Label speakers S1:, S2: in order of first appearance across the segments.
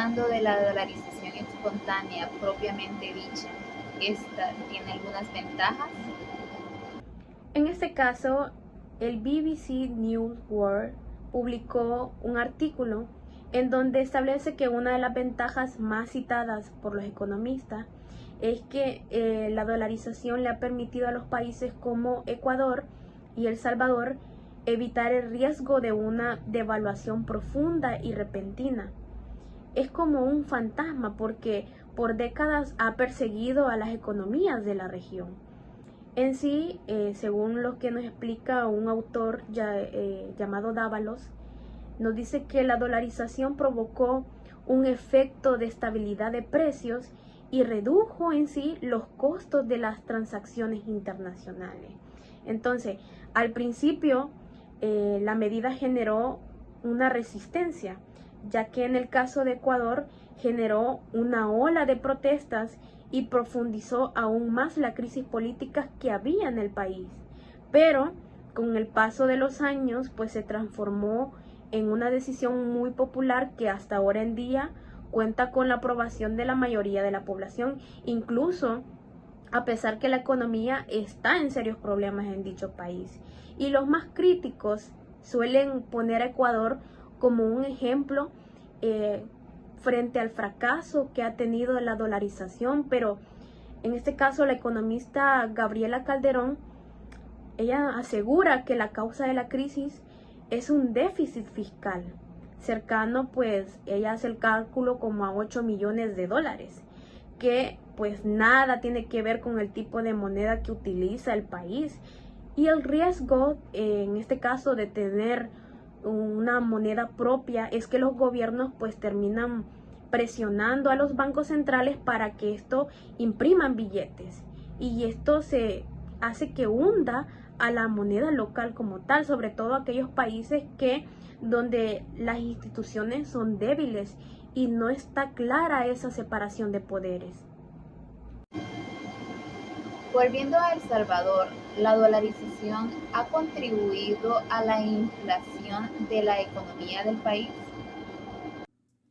S1: hablando de la dolarización espontánea propiamente dicha, ¿esta tiene algunas ventajas?
S2: En este caso, el BBC News World publicó un artículo en donde establece que una de las ventajas más citadas por los economistas es que la dolarización le ha permitido a los países como Ecuador y El Salvador evitar el riesgo de una devaluación profunda y repentina. Es como un fantasma porque por décadas ha perseguido a las economías de la región. En sí, según lo que nos explica un autor llamado Dávalos, nos dice que la dolarización provocó un efecto de estabilidad de precios y redujo en sí los costos de las transacciones internacionales. Entonces, al principio, la medida generó una resistencia, ya que en el caso de Ecuador generó una ola de protestas y profundizó aún más la crisis política que había en el país. Pero con el paso de los años, pues se transformó en una decisión muy popular que hasta ahora en día cuenta con la aprobación de la mayoría de la población, incluso a pesar que la economía está en serios problemas en dicho país. Y los más críticos suelen poner a Ecuador como un ejemplo eh, frente al fracaso que ha tenido la dolarización, pero en este caso la economista Gabriela Calderón, ella asegura que la causa de la crisis es un déficit fiscal cercano, pues ella hace el cálculo como a 8 millones de dólares, que pues nada tiene que ver con el tipo de moneda que utiliza el país y el riesgo en este caso de tener una moneda propia es que los gobiernos pues terminan presionando a los bancos centrales para que esto impriman billetes y esto se hace que hunda a la moneda local como tal, sobre todo aquellos países que donde las instituciones son débiles y no está clara esa separación de poderes.
S1: Volviendo a El Salvador, la dolarización ha contribuido a la inflación de la economía del país.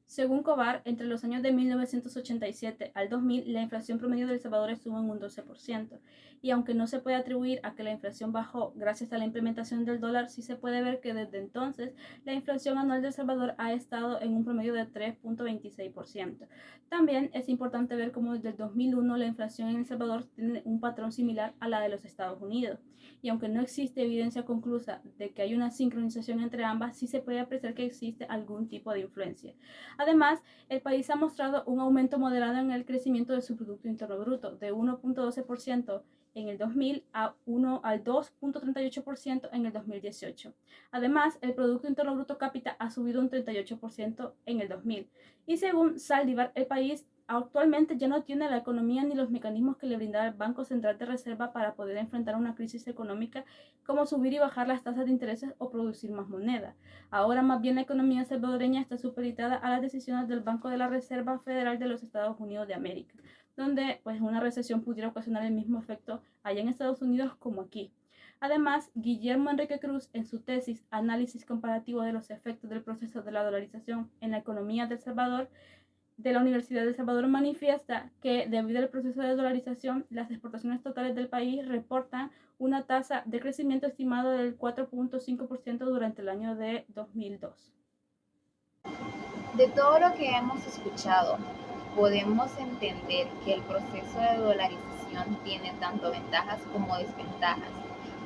S3: Según Cobar, entre los años de 1987 al 2000, la inflación promedio de El Salvador estuvo en un 12%, y aunque no se puede atribuir a que la inflación bajó gracias a la implementación del dólar, sí se puede ver que desde entonces la inflación anual de El Salvador ha estado en un promedio de 3.26%. También es importante ver cómo desde el 2001 la inflación en El Salvador tiene un patrón similar a la de los Estados Unidos, y aunque no existe evidencia conclusa de que hay una sincronización entre ambas, sí se puede apreciar que existe algún tipo de influencia. Además, el país ha mostrado un aumento moderado en el crecimiento de su Producto Interno Bruto, de 1.12% en el 2000 al 2.38% en el 2018. Además, el Producto Interno Bruto Cápita ha subido un 38% en el 2000. Y según Saldívar, el país actualmente ya no tiene la economía ni los mecanismos que le brindaba el Banco Central de Reserva para poder enfrentar una crisis económica como subir y bajar las tasas de intereses o producir más moneda. Ahora más bien la economía salvadoreña está supeditada a las decisiones del Banco de la Reserva Federal de los Estados Unidos de América, donde pues una recesión pudiera ocasionar el mismo efecto allá en Estados Unidos como aquí. Además, Guillermo Enrique Cruz, en su tesis Análisis comparativo de los efectos del proceso de la dolarización en la economía de El Salvador, de la Universidad de El Salvador, manifiesta que debido al proceso de dolarización, las exportaciones totales del país reportan una tasa de crecimiento estimado del 4.5% durante el año de 2002.
S1: De todo lo que hemos escuchado, podemos entender que el proceso de dolarización tiene tanto ventajas como desventajas,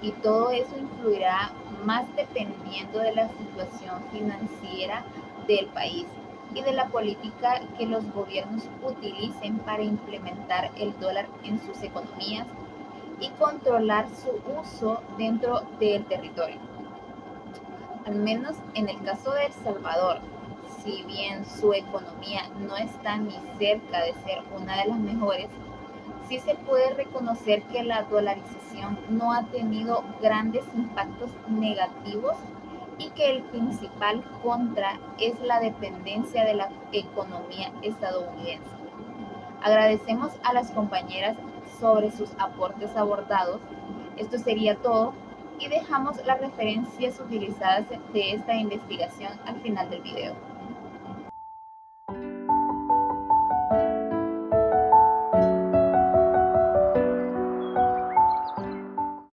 S1: y todo eso influirá más dependiendo de la situación financiera del país y de la política que los gobiernos utilicen para implementar el dólar en sus economías y controlar su uso dentro del territorio. Al menos en el caso de El Salvador, si bien su economía no está ni cerca de ser una de las mejores, sí se puede reconocer que la dolarización no ha tenido grandes impactos negativos y que el principal contra es la dependencia de la economía estadounidense. Agradecemos a las compañeras sobre sus aportes abordados. Esto sería todo y dejamos las referencias utilizadas de esta investigación al final del video.